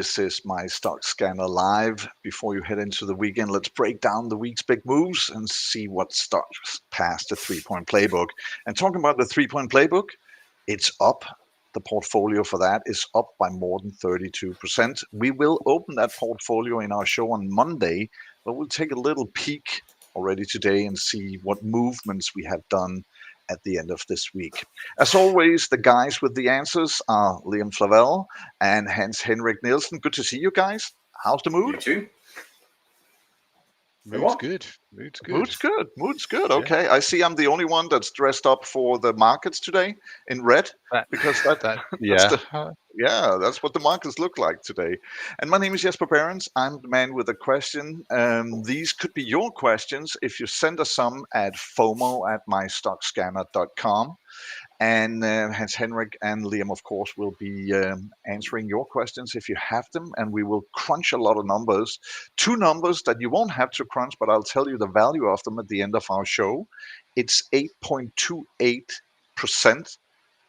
This is MyStockScanner Live. Before you head into the weekend, let's break down the week's big moves and see what stocks past the three-point playbook. And talking about the three-point playbook, it's up. The portfolio for that is up by more than 32%. We will open that portfolio in our show on Monday, but we'll take a little peek already today and see what movements we have done at the end of this week. As always, the guys with the answers are Liam Flavel and Hans Henrik Nielsen. Good to see you guys. How's the mood? You too. Mood's good. Mood's good. Mood's good. Mood's good. Okay. I see I'm the only one that's dressed up for the markets today in red because that's what the markets look like today. And my name is Jesper Behrens. I'm the man with a question. These could be your questions if you send us some at FOMO@mystockscanner.com. And Hans Henrik and Liam, of course, will be answering your questions if you have them. And we will crunch a lot of numbers. Two numbers that you won't have to crunch, but I'll tell you the value of them at the end of our show. It's 8.28%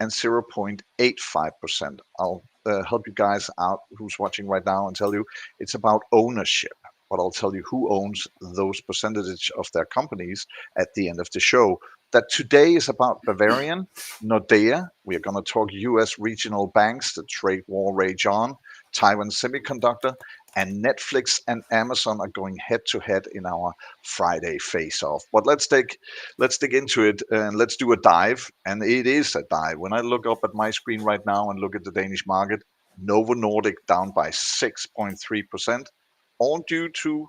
and 0.85%. I'll help you guys out who's watching right now and tell you it's about ownership. But I'll tell you who owns those percentage of their companies at the end of the show. That today is about Bavarian, Nordea. We are going to talk U.S. regional banks, the trade war rage on, Taiwan Semiconductor, and Netflix and Amazon are going head to head in our Friday face-off. But let's dig into it and let's do a dive. And it is a dive. When I look up at my screen right now and look at the Danish market, Novo Nordisk down by 6.3%, all due to,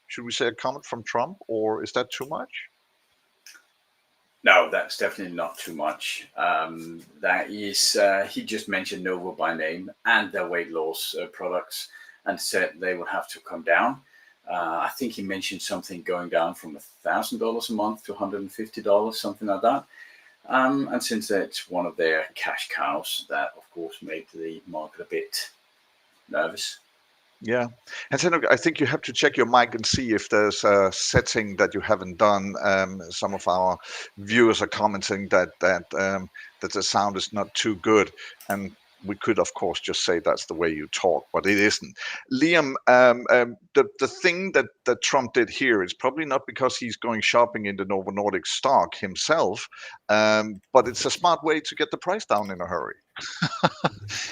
should we say, a comment from Trump, or is that too much? No, that's definitely not too much. That is, he just mentioned Novo by name and their weight loss products and said they would have to come down. I think he mentioned something going down from $1,000 a month to $150, something like that. And since it's one of their cash cows, that of course made the market a bit nervous. Yeah, and so I think you have to check your mic and see if there's a setting that you haven't done. Some of our viewers are commenting that the sound is not too good, and we could, of course, just say that's the way you talk, but it isn't. Liam, the thing that Trump did here is probably not because he's going shopping in the Novo Nordisk stock himself, but it's a smart way to get the price down in a hurry.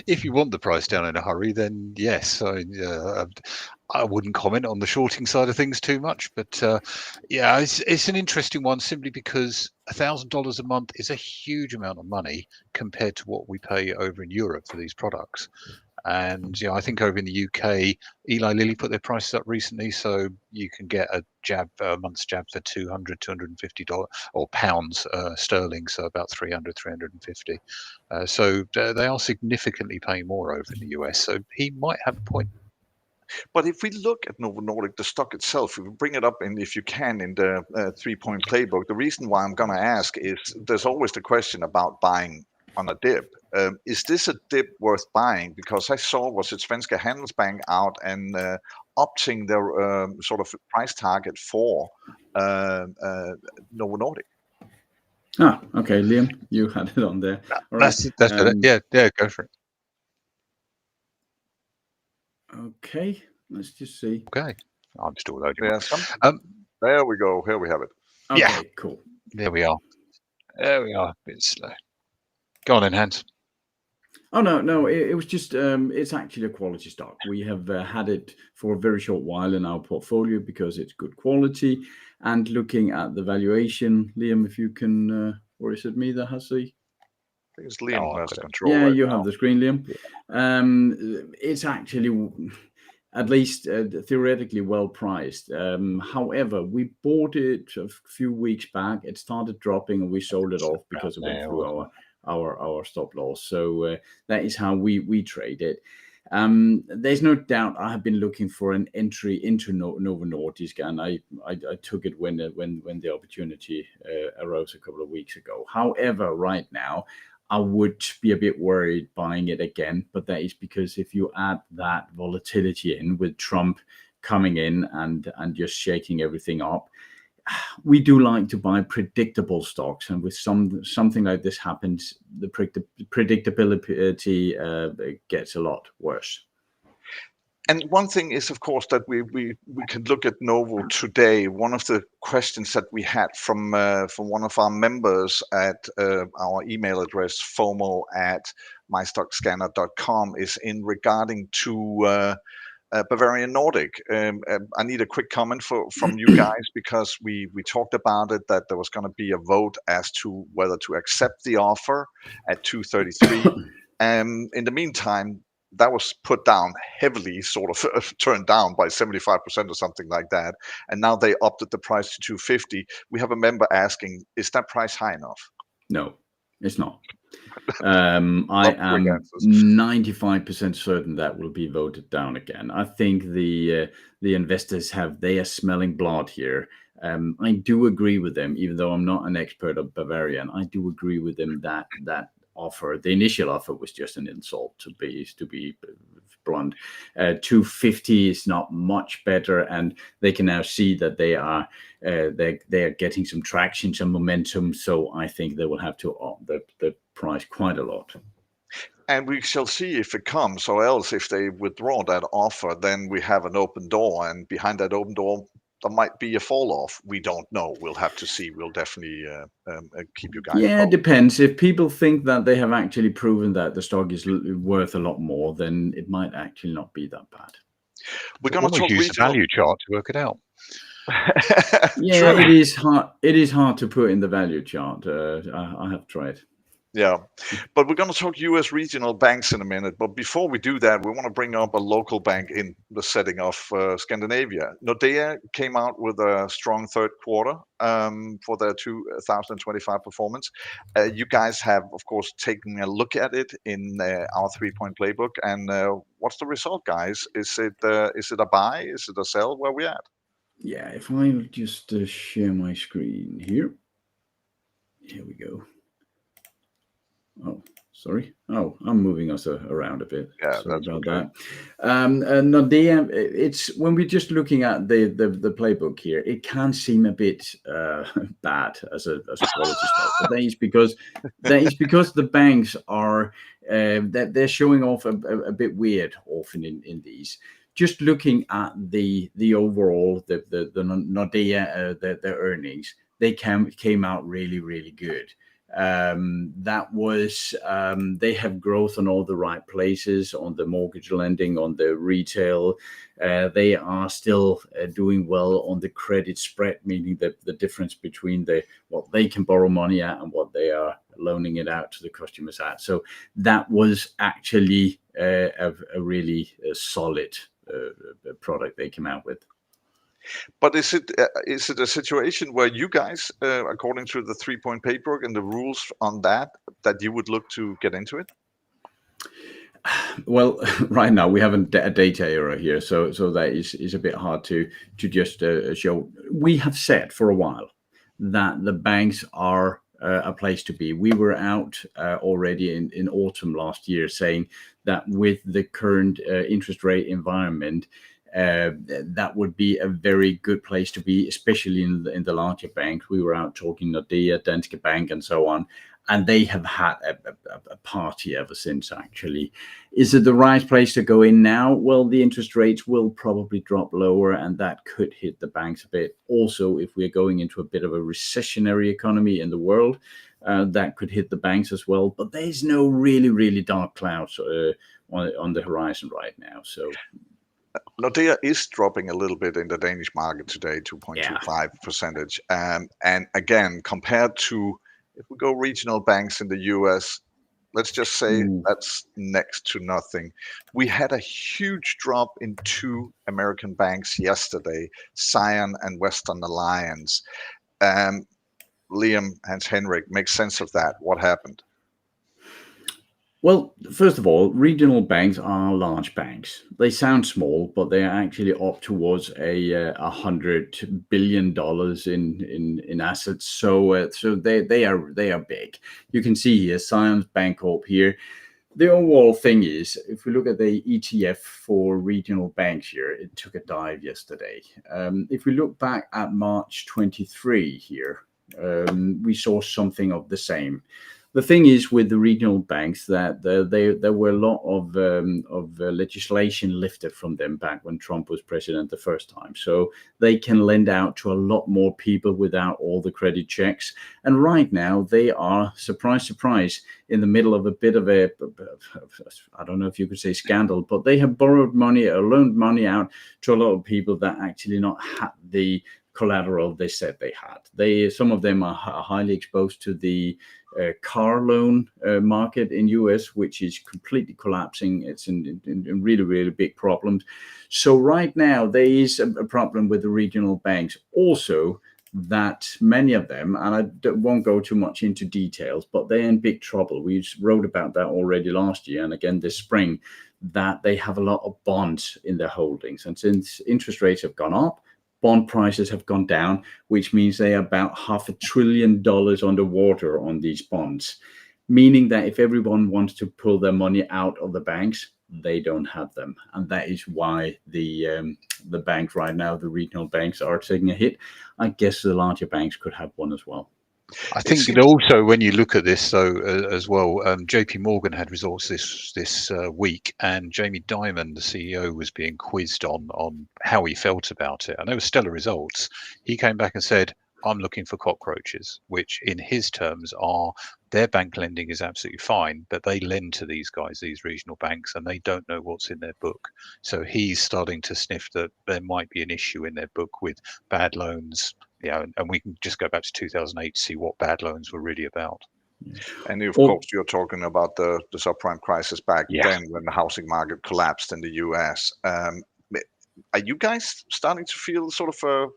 If you want the price down in a hurry, then yes. I wouldn't comment on the shorting side of things too much, but it's an interesting one simply because $1,000 a month is a huge amount of money compared to what we pay over in Europe for these products. And I think over in the UK, Eli Lilly put their prices up recently, so you can get a month's jab for $250 or pounds sterling, so about 350. So they are significantly paying more over in the US. So he might have a point. But if we look at Novo Nordisk, the stock itself, if we bring it up, and if you can, in the three-point playbook, the reason why I'm going to ask is there's always the question about buying on a dip. Is this a dip worth buying? Because I saw, was it Svenska Handelsbank out and upping their sort of price target for Novo Nordisk. Okay, Liam, you had it on there. All right. That's better. Yeah, go for it. Okay, let's just see. Okay, I'm still loading. There we go. Here we have it. Okay, yeah, cool. There we are. A bit slow. Go on then, Hans. Oh, no, it was just, it's actually a quality stock. We have had it for a very short while in our portfolio because it's good quality. And looking at the valuation, Liam, if you can, or is it me that has the... I think it's Liam who has control. Yeah, right you now. have the screen, Liam. It's actually, at least theoretically, well priced. However, we bought it a few weeks back. It started dropping and we sold it off because it went through our stop loss. So that is how we trade it. There's no doubt I have been looking for an entry into Novo Nordisk, and I took it when the opportunity arose a couple of weeks ago. However, right now I would be a bit worried buying it again, but that is because if you add that volatility in with Trump coming in and just shaking everything up, we do like to buy predictable stocks, and with something like this happens, the predictability gets a lot worse. And one thing is, of course, that we can look at Novo today. One of the questions that we had from one of our members at our email address FOMO@MyStockScanner.com is in regarding to Bavarian Nordic. I need a quick comment from you guys, because we talked about it, that there was going to be a vote as to whether to accept the offer at 233. In the meantime, that was put down heavily, sort of turned down by 75% or something like that. And now they upped the price to 250. We have a member asking, is that price high enough? No, it's not. I am 95% certain that will be voted down again. I think the investors they are smelling blood here. I do agree with them, even though I'm not an expert of Bavarian. I do agree with them that offer, the initial offer, was just an insult, to be blunt. 250 is not much better, and they can now see that they are getting some traction, some momentum. So I think they will have to up the price quite a lot. And we shall see if it comes, or else if they withdraw that offer, then we have an open door, and behind that open door there might be a fall off. We don't know. We'll have to see. We'll definitely keep you guys posted. It depends. If people think that they have actually proven that the stock is worth a lot more, then it might actually not be that bad. We're going to talk use the value chart to work it out. Yeah, it is hard. It is hard to put in the value chart. I have tried. Yeah, but we're going to talk U.S. regional banks in a minute. But before we do that, we want to bring up a local bank in the setting of Scandinavia. Nordea came out with a strong third quarter for their 2025 performance. You guys have, of course, taken a look at it in our 3-point playbook. And what's the result, guys? Is it a buy? Is it a sell? Where are we at? Yeah, if I just share my screen here. Here we go. Oh, sorry. Oh, I'm moving us around a bit. Yeah, sorry that's about okay. that. Nordea, it's when we're just looking at the playbook here, it can seem a bit bad as a quality stock. But that is because the banks are they're showing off a bit weird often in these. Just looking at the overall the Nordea their earnings, they came out really good. That was they have growth on all the right places, on the mortgage lending, on the retail. They are still doing well on the credit spread, meaning that the difference between what they can borrow money at and what they are loaning it out to the customers at. So that was actually a really solid product they came out with. But is it a situation where you guys, according to the 3-point playbook and the rules on that you would look to get into it? Well, right now we have a data error here, so that is a bit hard to just show. We have said for a while that the banks are a place to be. We were out already in autumn last year saying that with the current interest rate environment, that would be a very good place to be, especially in the larger banks. We were out talking Nordea, Danske Bank, and so on, and they have had a party ever since, actually. Is it the right place to go in now? Well, the interest rates will probably drop lower, and that could hit the banks a bit. Also, if we're going into a bit of a recessionary economy in the world, that could hit the banks as well. But there's no really dark clouds on the horizon right now. So Nordea is dropping a little bit in the Danish market today, 2.25%. And again, compared to, if we go regional banks in the US, let's just say that's next to nothing. We had a huge drop in 2 American banks yesterday, Zion and Western Alliance. Liam, Hans-Henrik, make sense of that. What happened? Well, first of all, regional banks are large banks. They sound small, but they are actually up towards $100 billion in assets. So they are big. You can see here, Zions Bancorp here. The overall thing is, if we look at the ETF for regional banks here, it took a dive yesterday. If we look back at March 23 here, we saw something of the same. The thing is with the regional banks that there were a lot of legislation lifted from them back when Trump was president the first time. So they can lend out to a lot more people without all the credit checks. And right now they are, surprise, surprise, in the middle of a bit of a, I don't know if you could say scandal, but they have borrowed money or loaned money out to a lot of people that actually not had the collateral they said they had. Some of them are highly exposed to the car loan market in US, which is completely collapsing. It's in really, really big problems. So right now there is a problem with the regional banks. Also, that many of them, and I won't go too much into details, but they're in big trouble. We wrote about that already last year and again this spring, that they have a lot of bonds in their holdings. And since interest rates have gone up, bond prices have gone down, which means they are about $500 billion underwater on these bonds, meaning that if everyone wants to pull their money out of the banks, they don't have them. And that is why the banks right now, the regional banks, are taking a hit. I guess the larger banks could have one as well. I think that also when you look at this though as well, JP Morgan had results this week, and Jamie Dimon, the CEO, was being quizzed on how he felt about it, and they were stellar results. He came back and said, I'm looking for cockroaches, which in his terms are their bank lending is absolutely fine, but they lend to these guys, these regional banks, and they don't know what's in their book. So he's starting to sniff that there might be an issue in their book with bad loans. Yeah, and we can just go back to 2008 to see what bad loans were really about. And of course, you're talking about the subprime crisis back Yeah. then when the housing market collapsed in the US. Are you guys starting to feel sort of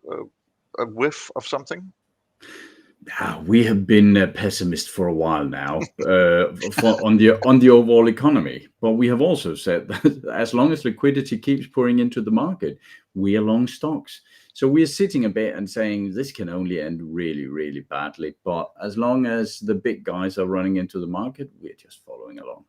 a whiff of something? We have been a pessimist for a while now on the overall economy, but we have also said that as long as liquidity keeps pouring into the market, we are long stocks. So we are sitting a bit and saying this can only end really, really badly. But as long as the big guys are running into the market, we're just following along.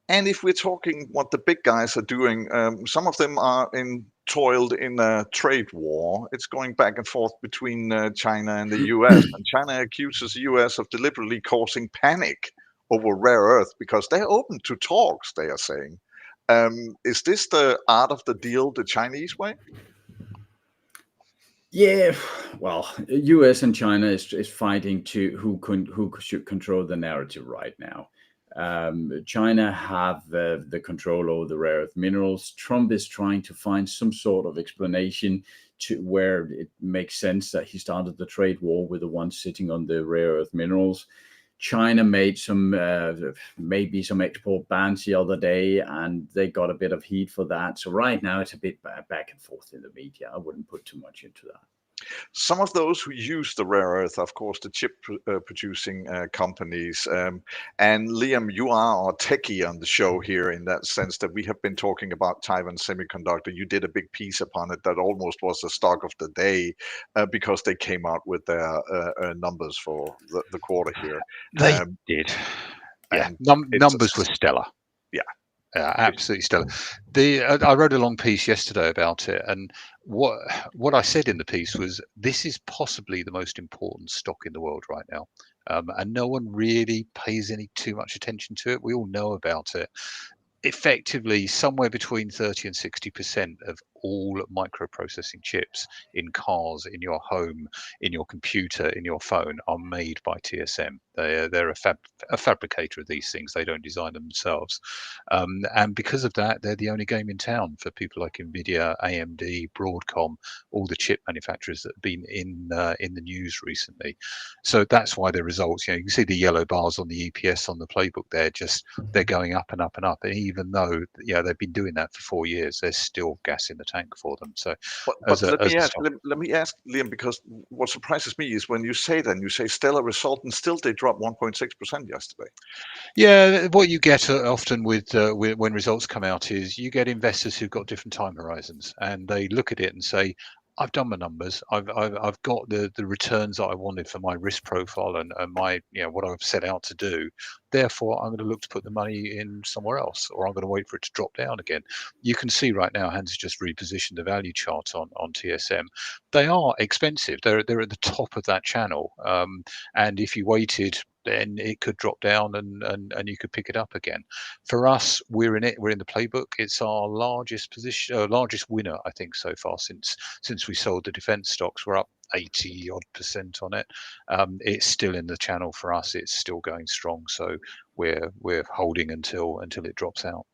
And if we're talking what the big guys are doing, some of them are embroiled in a trade war. It's going back and forth between China and the US. And China accuses the US of deliberately causing panic over rare earth because they're open to talks, they are saying. Is this the art of the deal the Chinese way? Yeah, well, US and China is fighting to who should control the narrative right now. China have the control over the rare earth minerals. Trump is trying to find some sort of explanation to where it makes sense that he started the trade war with the ones sitting on the rare earth minerals. China made some maybe some export bans the other day, and they got a bit of heat for that. So right now it's a bit back and forth in the media. I wouldn't put too much into that. Some of those who use the rare earth, of course, the chip producing companies. And Liam, you are our techie on the show here in that sense that we have been talking about Taiwan Semiconductor. You did a big piece upon it that almost was the stock of the day because they came out with their numbers for the quarter here. They did. Yeah, numbers were stellar. Yeah. Absolutely stellar. I wrote a long piece yesterday about it, and what I said in the piece was this is possibly the most important stock in the world right now, and no one really pays too much attention to it. We all know about it. Effectively, somewhere between 30 and 60% of all microprocessing chips in cars, in your home, in your computer, in your phone are made by TSM. They're a fabricator of these things. They don't design them themselves. And because of that, they're the only game in town for people like NVIDIA, AMD, Broadcom, all the chip manufacturers that have been in the news recently. So that's why the results, you can see the yellow bars on the EPS on the playbook there, they're going up and up and up. And even though they've been doing that for 4 years, there's still gas in the tank for them. So let me ask Liam, because what surprises me is when you say that, and you say stellar result, and still they dropped 1.6% yesterday. Yeah, what you get often with when results come out is you get investors who've got different time horizons, and they look at it and say, I've done my numbers. I've got the returns that I wanted for my risk profile and my what I've set out to do. Therefore, I'm going to look to put the money in somewhere else, or I'm going to wait for it to drop down again. You can see right now, Hans has just repositioned the value chart on TSM. They are expensive. They're at the top of that channel. And if you waited then it could drop down and you could pick it up again. For us, we're in it. We're in the playbook. It's our largest position, largest winner, I think, so far since we sold the defense stocks. We're up 80% on it. It's still in the channel for us. It's still going strong. So we're holding until it drops out.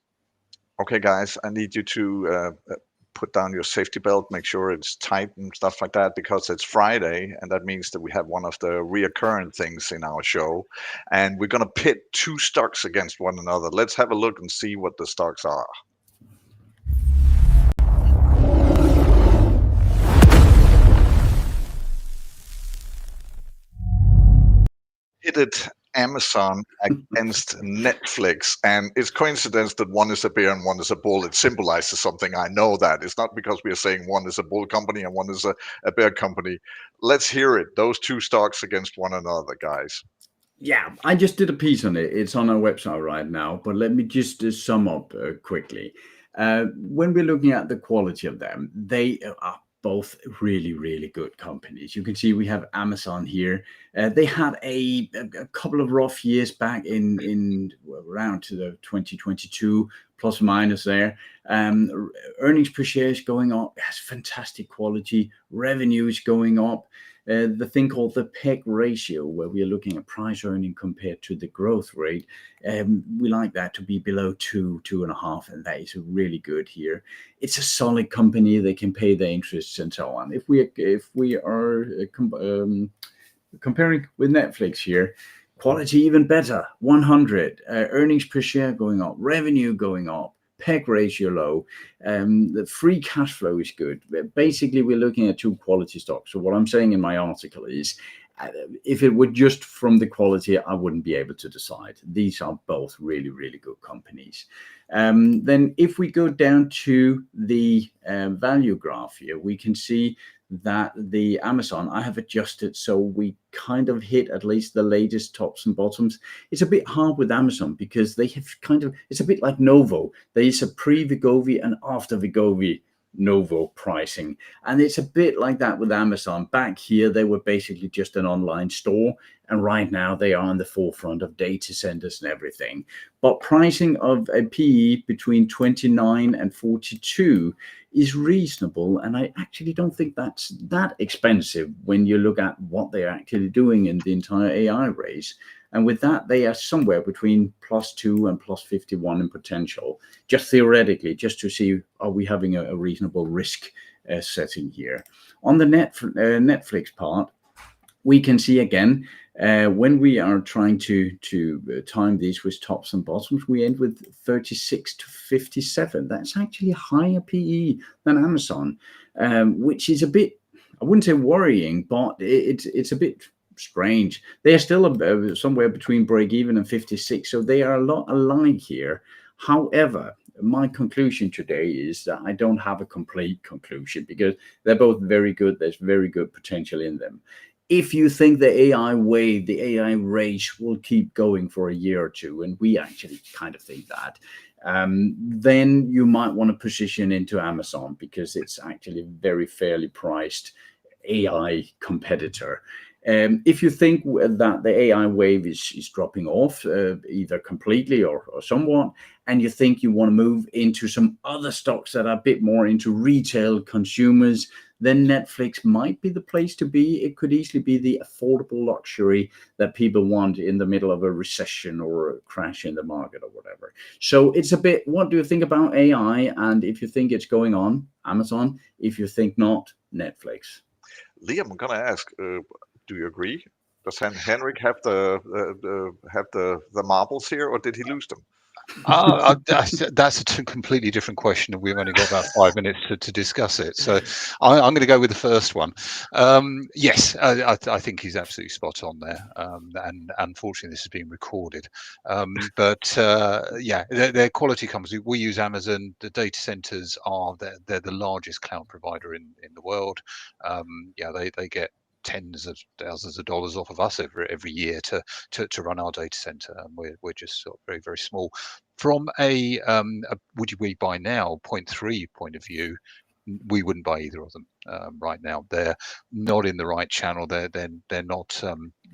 Okay, guys, I need you to put down your safety belt, make sure it's tight and stuff like that, because it's Friday, and that means that we have one of the reoccurring things in our show, and we're going to pit two stocks against one another. Let's have a look and see what the stocks are. Pitted Amazon against Netflix, and it's coincidence that one is a bear and one is a bull. It symbolizes something. I know that. It's not because we are saying one is a bull company and one is a bear company. Let's hear it. Those two stocks against one another, guys. Yeah, I just did a piece on it. It's on our website right now, but let me just sum up quickly. When we're looking at the quality of them, they are both really, really good companies. You can see we have Amazon here. They had a couple of rough years back in around to the 2022, plus or minus there. Earnings per share is going up. It has fantastic quality. Revenue is going up. The thing called the PEG ratio, where we are looking at price earning compared to the growth rate, we like that to be below 2.5, and that is really good here. It's a solid company; they can pay their interests and so on. If we are comparing with Netflix here, quality even better, 100, earnings per share going up, revenue going up. PEG ratio low, the free cash flow is good. Basically, we're looking at two quality stocks. So what I'm saying in my article is, if it were just from the quality, I wouldn't be able to decide. These are both really, really good companies. Then if we go down to the value graph here, we can see that the Amazon, I have adjusted so we kind of hit at least the latest tops and bottoms. It's a bit hard with Amazon because they have it's a bit like Novo. There is a pre-Vigovi and after Vigovi Novo pricing, and it's a bit like that with Amazon. Back here they were basically just an online store, and right now they are on the forefront of data centers and everything. But pricing of a PE between 29 and 42 is reasonable, and I actually don't think that's that expensive when you look at what they're actually doing in the entire AI race. And with that, they are somewhere between +2 and +51 in potential, just theoretically, just to see, are we having a reasonable risk setting here. On the Netflix part, we can see again, when we are trying to time these with tops and bottoms, we end with 36 to 57. That's actually a higher PE than Amazon, which is a bit, I wouldn't say worrying, but it's a bit strange. They are still somewhere between break even and 56, so they are a lot alike here. However, my conclusion today is that I don't have a complete conclusion because they're both very good. There's very good potential in them. If you think the AI wave, the AI race will keep going for a year or two, and we actually kind of think that, then you might want to position into Amazon because it's actually a very fairly priced AI competitor. If you think that the AI wave is dropping off either completely or somewhat, and you think you want to move into some other stocks that are a bit more into retail consumers, then Netflix might be the place to be. It could easily be the affordable luxury that people want in the middle of a recession or a crash in the market or whatever. So it's a bit, what do you think about AI? And if you think it's going on, Amazon. If you think not, Netflix. Liam, I'm going to ask, do you agree? Does Henrik have the marbles here, or did he lose them? That's a completely different question, and we've only got about 5 minutes to discuss it. So I'm going to go with the first one. Yes, I think he's absolutely spot on there. And unfortunately, this is being recorded. But yeah, they're quality companies. We use Amazon. The data centers they're the largest cloud provider in the world. Yeah, they get tens of thousands of dollars off of us every year to run our data center, and we're just sort of very, very small. From a would we buy now 0.3 point of view, we wouldn't buy either of them. right now. They're not in the right channel. They're not.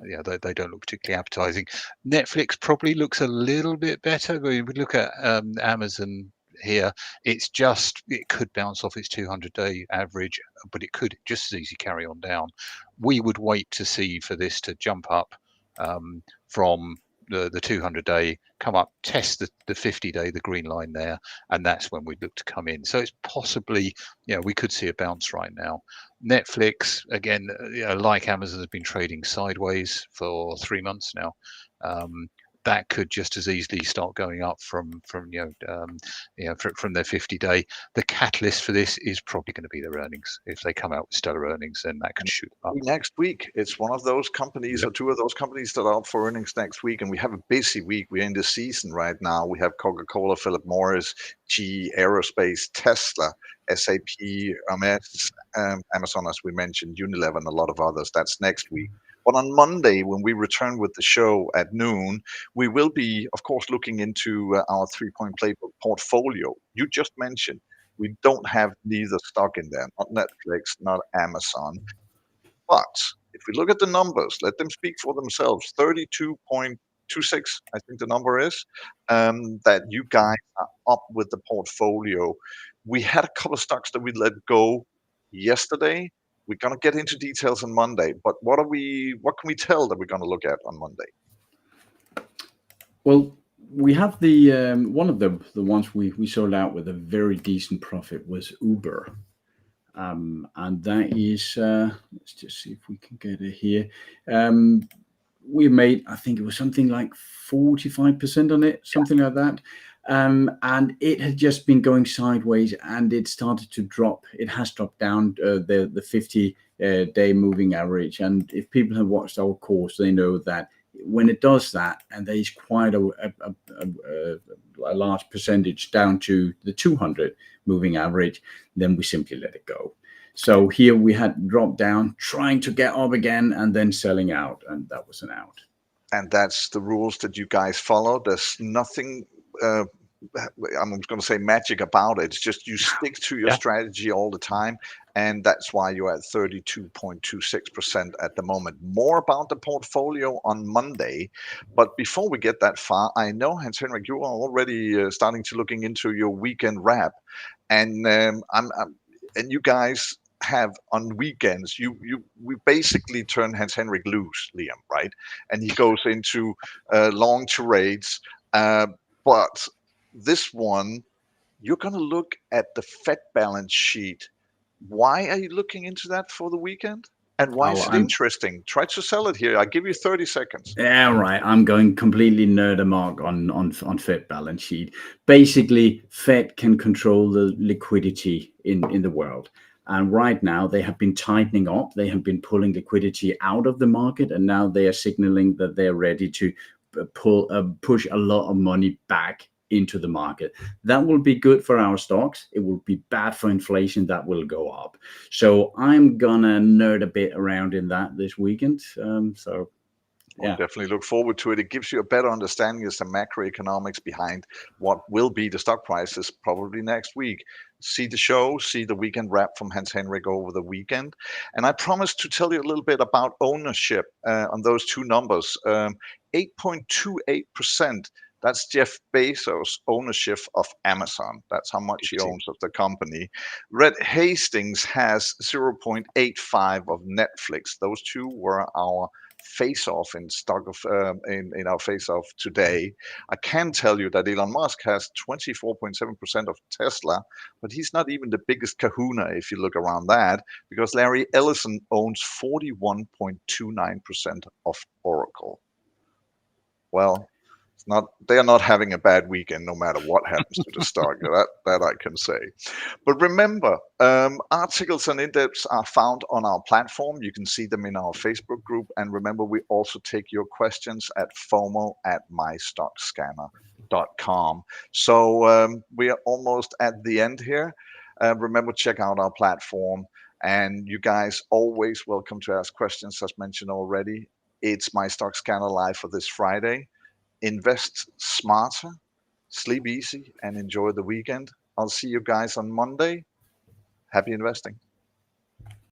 They don't look particularly appetizing. Netflix probably looks a little bit better. But if we look at Amazon here, it could bounce off its 200-day average, but it could just as easily carry on down. We would wait to see for this to jump up from the 200-day, come up, test the 50-day, the green line there, and that's when we'd look to come in. So it's possibly, we could see a bounce right now. Netflix, again, like Amazon, has been trading sideways for 3 months now. That could just as easily start going up from their 50-day. The catalyst for this is probably going to be their earnings. If they come out with stellar earnings, then that could shoot up. Next week, it's one of those companies or two of those companies that are out for earnings next week, and we have a busy week. We're in the season right now. We have Coca-Cola, Philip Morris, GE Aerospace, Tesla, SAP, Hermes, Amazon, as we mentioned, Unilever, and a lot of others. That's next week. But on Monday, when we return with the show at noon, we will be, of course, looking into our 3-point playbook portfolio. You just mentioned we don't have neither stock in there, not Netflix, not Amazon. But if we look at the numbers, let them speak for themselves. 32.26, I think the number is, that you guys are up with the portfolio. We had a couple of stocks that we let go yesterday. We're going to get into details on Monday, but what can we tell that we're going to look at on Monday? Well, we have the one of the ones we sold out with a very decent profit was Uber. And that is, let's just see if we can get it here. We made, I think it was something like 45% on it, something like that. And it had just been going sideways, and it started to drop. It has dropped down the 50-day moving average. And if people have watched our course, they know that when it does that, and there is quite a large percentage down to the 200 moving average, then we simply let it go. So here we had dropped down, trying to get up again, and then selling out, and that was an out. And that's the rules that you guys follow. There's nothing, I'm going to say magic about it. It's just you stick to your strategy all the time. And that's why you're at 32.26% at the moment. More about the portfolio on Monday. But before we get that far, I know, Hans-Henrik, you are already starting to looking into your weekend wrap. And and you guys have on weekends, we basically turn Hans-Henrik loose, Liam, right? And he goes into long trades. But this one, you're going to look at the Fed balance sheet. Why are you looking into that for the weekend? And why is it interesting? Try to sell it here. I'll give you 30 seconds. Yeah, right. I'm going completely nerd-a-mark on Fed balance sheet. Basically, Fed can control the liquidity in the world. And right now, they have been tightening up. They have been pulling liquidity out of the market. And now they are signaling that they're ready to push a lot of money back into the market. That will be good for our stocks. It will be bad for inflation. That will go up. So I'm gonna nerd a bit around in that this weekend. We'll definitely look forward to it. It gives you a better understanding of the macroeconomics behind what will be the stock prices probably next week. See the show, see the weekend wrap from Hans-Henrik over the weekend. And I promised to tell you a little bit about ownership on those two numbers. 8.28%. That's Jeff Bezos' ownership of Amazon. That's how much he owns of the company. Red Hastings has 0.85 of Netflix. Those two were our face-off in stock of in our face-off today. I can tell you that Elon Musk has 24.7% of Tesla, but he's not even the biggest kahuna if you look around that, because Larry Ellison owns 41.29% of Oracle. Well, they are not having a bad weekend no matter what happens to the stock. That I can say. But remember, articles and in-depths are found on our platform. You can see them in our Facebook group. And remember, we also take your questions at FOMO@MyStockScanner.com. So we are almost at the end here. Remember, check out our platform. And you guys always welcome to ask questions, as mentioned already. It's MyStockScanner Live for this Friday. Invest smarter, sleep easy, and enjoy the weekend. I'll see you guys on Monday. Happy investing.